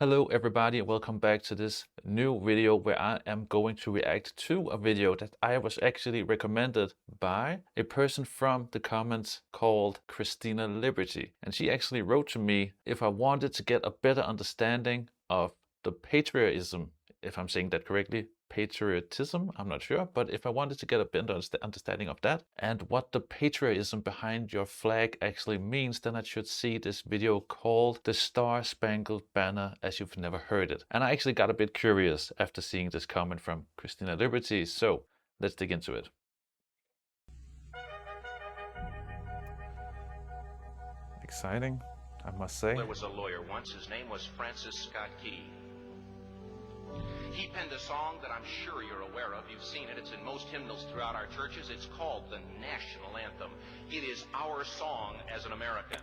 Hello everybody and welcome back to this new video where I am going to react to a video that I was actually recommended by a person from the comments called Christina Liberty. And she actually wrote to me if I wanted to get a better understanding of the patriotism, if I'm saying that correctly, patriotism, I'm not sure, but if I wanted to get a better understanding of that and what the patriotism behind your flag actually means, then I should see this video called The Star Spangled Banner as You've Never Heard It. And I actually got a bit curious after seeing this comment from Christina Liberty, so let's dig into it. Exciting, I must say. There was a lawyer once. His name was Francis Scott Key. He penned a song that I'm sure you're aware of. You've seen it. It's in most hymnals throughout our churches. It's called the National Anthem. It is our song as an American.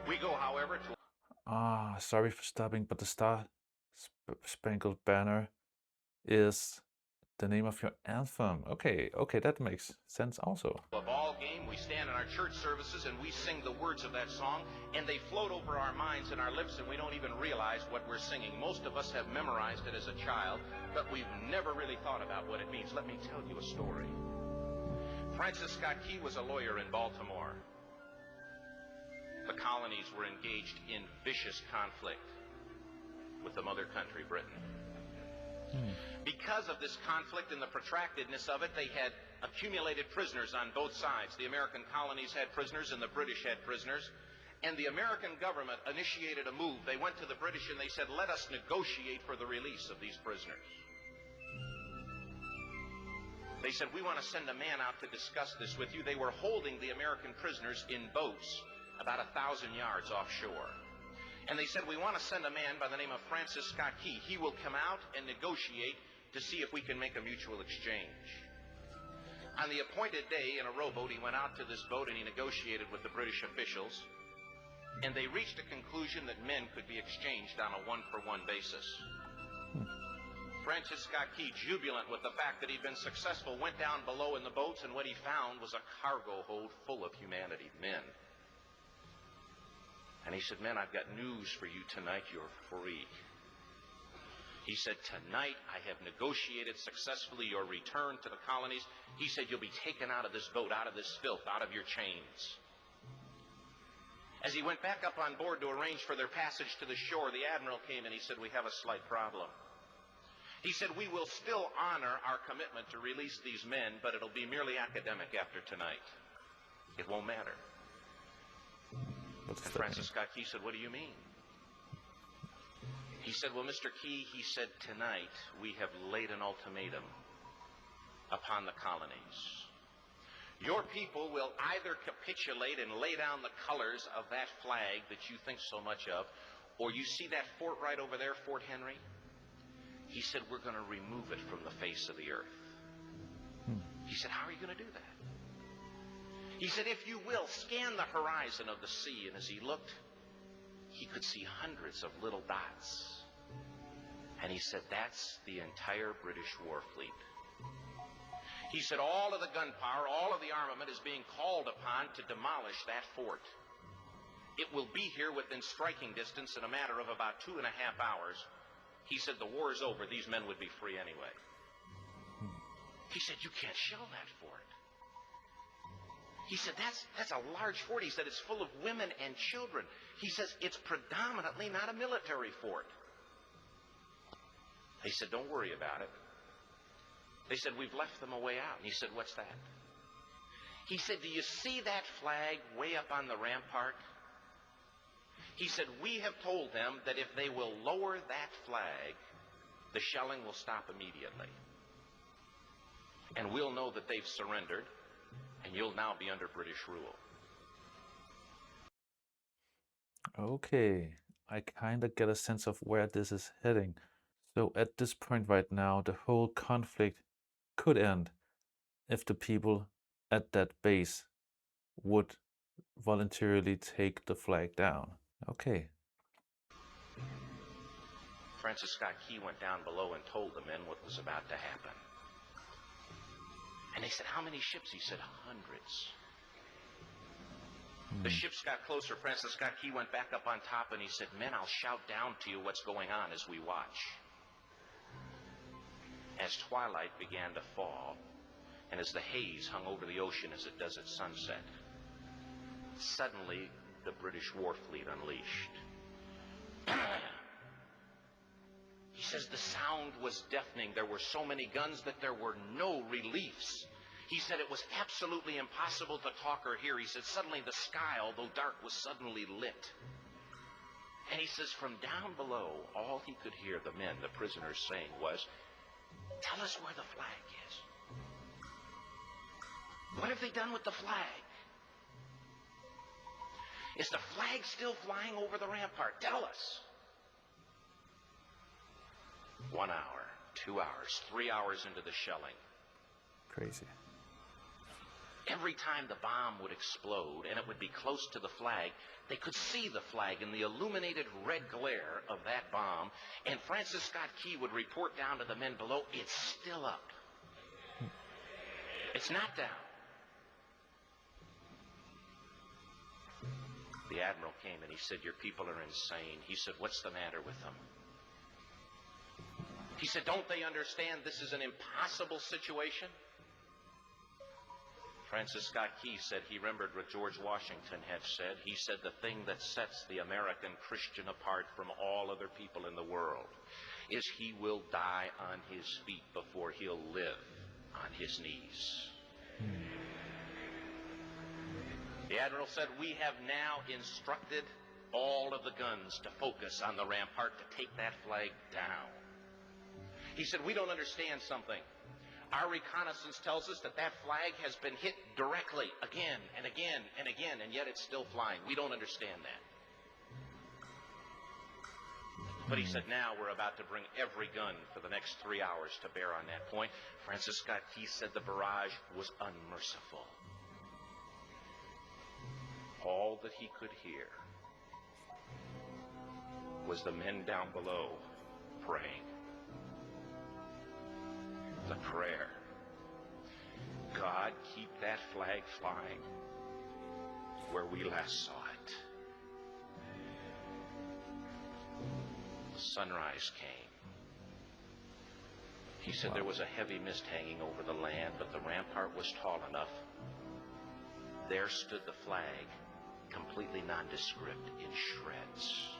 We go, however, to... Sorry for stopping, but the Star Spangled Banner is the name of your anthem. Okay, that makes sense also. A ball game, we stand in our church services and we sing the words of that song, and they float over our minds and our lips, and we don't even realize what we're singing. Most of us have memorized it as a child, but we've never really thought about what it means. Let me tell you a story. Francis Scott Key was a lawyer in Baltimore. The colonies were engaged in vicious conflict with the mother country, Britain. Because of this conflict and the protractedness of it, they had accumulated prisoners on both sides. The American colonies had prisoners and the British had prisoners. And the American government initiated a move. They went to the British and they said, let us negotiate for the release of these prisoners. They said, we want to send a man out to discuss this with you. They were holding the American prisoners in boats about 1,000 yards offshore. And they said, we want to send a man by the name of Francis Scott Key. He will come out and negotiate to see if we can make a mutual exchange. On the appointed day, in a rowboat, he went out to this boat and he negotiated with the British officials. And they reached a conclusion that men could be exchanged on a one-for-one basis. Francis Scott Key, jubilant with the fact that he'd been successful, went down below in the boats, and what he found was a cargo hold full of humanity, men. And he said, men, I've got news for you tonight. You're free. He said, tonight I have negotiated successfully your return to the colonies. He said, you'll be taken out of this boat, out of this filth, out of your chains. As he went back up on board to arrange for their passage to the shore, the admiral came and he said, we have a slight problem. He said, we will still honor our commitment to release these men, but it'll be merely academic after tonight. It won't matter. And Francis Scott Key said, what do you mean? He said, well, Mr. Key, he said, tonight we have laid an ultimatum upon the colonies. Your people will either capitulate and lay down the colors of that flag that you think so much of, or you see that fort right over there, Fort McHenry? He said, we're going to remove it from the face of the earth. He said, how are you going to do that? He said, if you will, scan the horizon of the sea. And as he looked, he could see hundreds of little dots. And he said, that's the entire British war fleet. He said, all of the gunpowder, all of the armament is being called upon to demolish that fort. It will be here within striking distance in a matter of about 2.5 hours. He said, the war is over. These men would be free anyway. He said, you can't shell that fort. He said, that's a large fort. He said, it's full of women and children. He says, it's predominantly not a military fort. They said, don't worry about it. They said, we've left them a way out. And he said, what's that? He said, do you see that flag way up on the rampart? He said, we have told them that if they will lower that flag, the shelling will stop immediately. And we'll know that they've surrendered, and you'll now be under British rule. Okay, I kind of get a sense of where this is heading. So at this point right now, the whole conflict could end if the people at that base would voluntarily take the flag down. Okay. Francis Scott Key went down below and told the men what was about to happen. And they said, how many ships? He said, hundreds. The ships got closer. Francis Scott Key went back up on top and he said, "Men, I'll shout down to you what's going on as we watch." As twilight began to fall, and as the haze hung over the ocean as it does at sunset, suddenly the British war fleet unleashed. He says the sound was deafening. There were so many guns that there were no reliefs. He said it was absolutely impossible to talk or hear. He said suddenly the sky, although dark, was suddenly lit. And he says from down below, all he could hear the men, the prisoners, saying was, "Tell us where the flag is. What have they done with the flag? Is the flag still flying over the rampart? Tell us." 1 hour, 2 hours, 3 hours into the shelling. Crazy. Every time the bomb would explode and it would be close to the flag, they could see the flag in the illuminated red glare of that bomb, and Francis Scott Key would report down to the men below, "It's still up. It's not down." The admiral came and he said, "Your people are insane." He said, "What's the matter with them?" He said, "Don't they understand this is an impossible situation?" Francis Scott Key said he remembered what George Washington had said. He said the thing that sets the American Christian apart from all other people in the world is he will die on his feet before he'll live on his knees. The admiral said, "We have now instructed all of the guns to focus on the rampart to take that flag down." He said, "We don't understand something. Our reconnaissance tells us that that flag has been hit directly again and again and again, and yet it's still flying. We don't understand that." But he said, "Now we're about to bring every gun for the next 3 hours to bear on that point." Francis Scott Key said the barrage was unmerciful. All that he could hear was the men down below praying. The prayer, "God, keep that flag flying where we last saw it." Sunrise came. He said there was a heavy mist hanging over the land, but the rampart was tall enough. There stood the flag, completely nondescript, in shreds.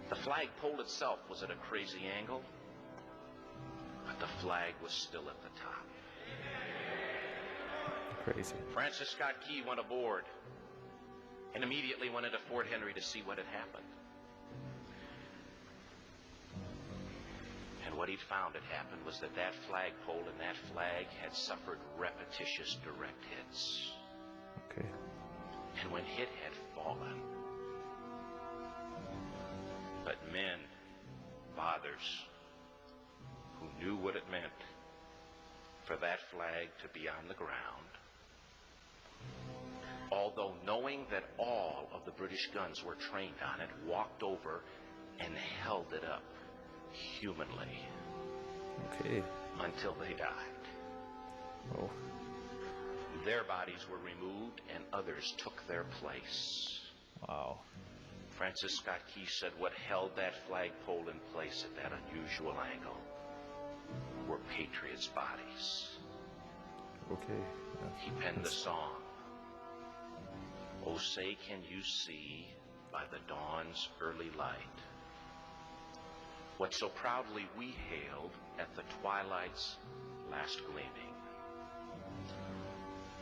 The flagpole itself was at a crazy angle, but the flag was still at the top. Crazy. Francis Scott Key went aboard and immediately went into Fort Henry to see what had happened. And what he'd found had happened was that that flagpole and that flag had suffered repetitious direct hits. Okay. And when hit had fallen, but men, fathers, who knew what it meant for that flag to be on the ground, although knowing that all of the British guns were trained on it, walked over and held it up humanly. Okay. Until they died. Oh. Their bodies were removed and others took their place. Wow. Francis Scott Key said what held that flagpole in place at that unusual angle were patriots' bodies. Okay. He penned the song, "Oh, say can you see by the dawn's early light what so proudly we hailed at the twilight's last gleaming.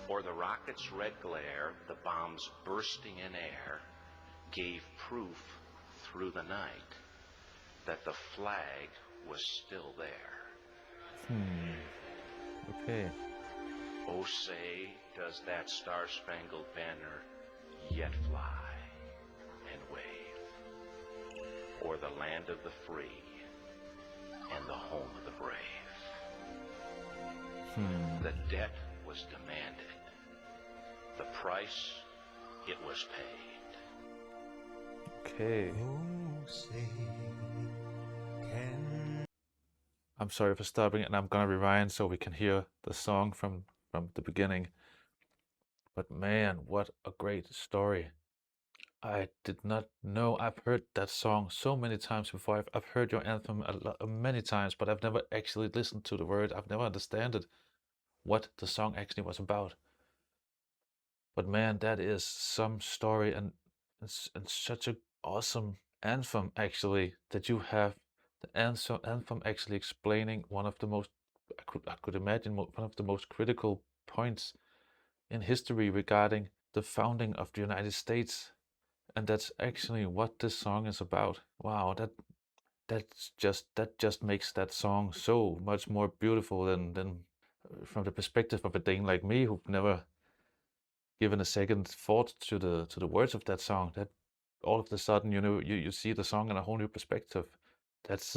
O'er the rocket's red glare, the bombs bursting in air gave proof through the night that the flag was still there." Okay. Oh, say, does that star-spangled banner yet fly and wave o'er the land of the free and the home of the brave? The debt was demanded. The price, it was paid. Okay. Oh, say, can I'm sorry for stopping, and I'm gonna rewind so we can hear the song from the beginning. But man, what a great story. I did not know. I've heard that song so many times before. I've heard your anthem many times, but I've never actually listened to the word. I've never understood what the song actually was about. But man, that is some story, and such a awesome anthem actually, that you have the anthem actually explaining one of the most, I could imagine, one of the most critical points in history regarding the founding of the United States. And that's actually what this song is about. Wow, that just makes that song so much more beautiful than from the perspective of a Dane like me, who've never given a second thought to the words of that song. That all of a sudden, you know, you see the song in a whole new perspective. That's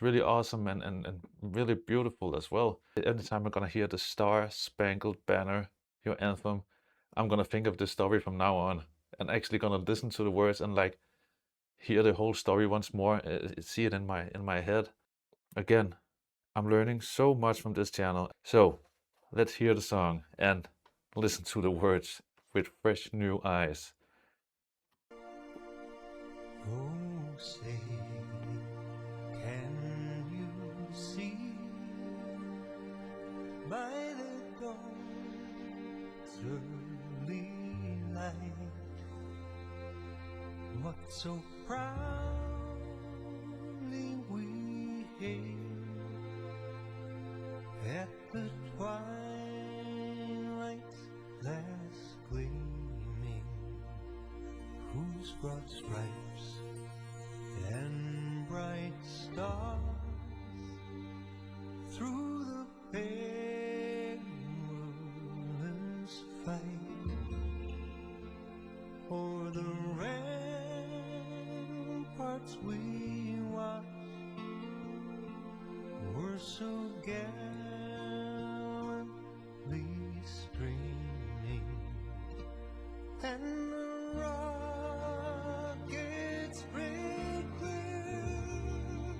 really awesome and really beautiful as well. Anytime I'm gonna hear the Star Spangled Banner, your anthem, I'm gonna think of this story from now on, and actually gonna listen to the words and like hear the whole story once more, see it in my head. Again, I'm learning so much from this channel. So let's hear the song and listen to the words with fresh new eyes. Oh, say, can you see by the dawn's early light what so proudly we hailed at the twilight's last gleaming, whose broad stripes and bright stars through the perilous fight o'er the ramparts we watched were so gallantly streaming, and the rockets break through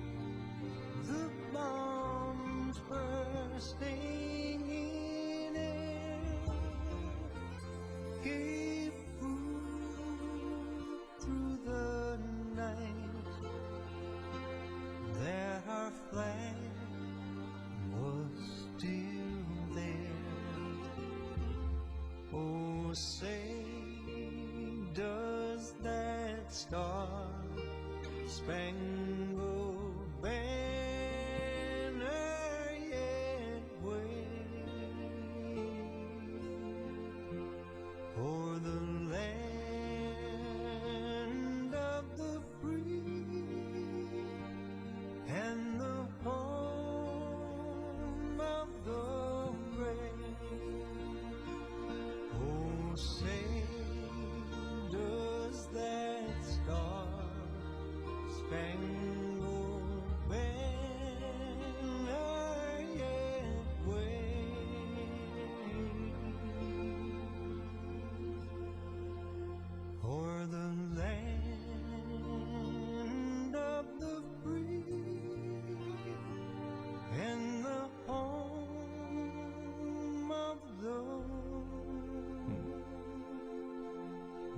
the bombs bursting in air, gave proof through the night that our flag was still there. Oh, say, does that star spangled banner yet wave o'er the land of the free and the home of the brave? Oh, say, does that star spangled banner yet wave o'er the land of the free and the home of the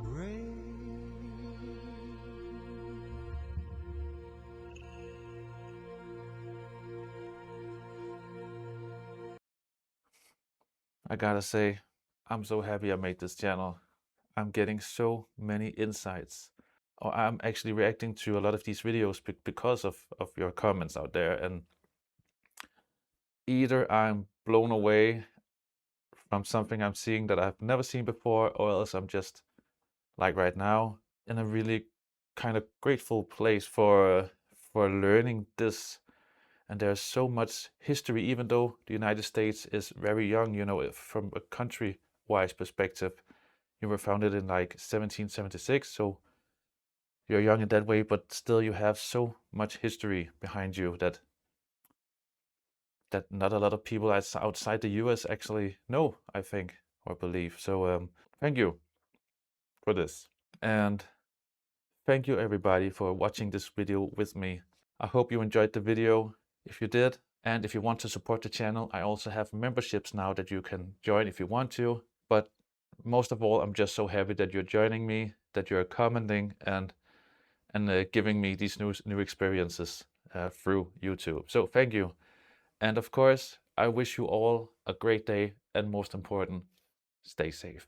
brave? I gotta say, I'm so happy I made this channel. I'm getting so many insights. Or I'm actually reacting to a lot of these videos because of your comments out there. And either I'm blown away from something I'm seeing that I've never seen before, or else I'm just, like right now, in a really kind of grateful place for learning this. And there's so much history, even though the United States is very young, you know, from a country-wise perspective. You were founded in like 1776, so you're young in that way, but still you have so much history behind you that not a lot of people outside the US actually know, I think, or believe. So thank you for this. And thank you everybody for watching this video with me. I hope you enjoyed the video. If you did, and if you want to support the channel, I also have memberships now that you can join if you want to. But most of all, I'm just so happy that you're joining me, that you're commenting and giving me these new experiences through YouTube. So thank you. And of course, I wish you all a great day, and most important, stay safe.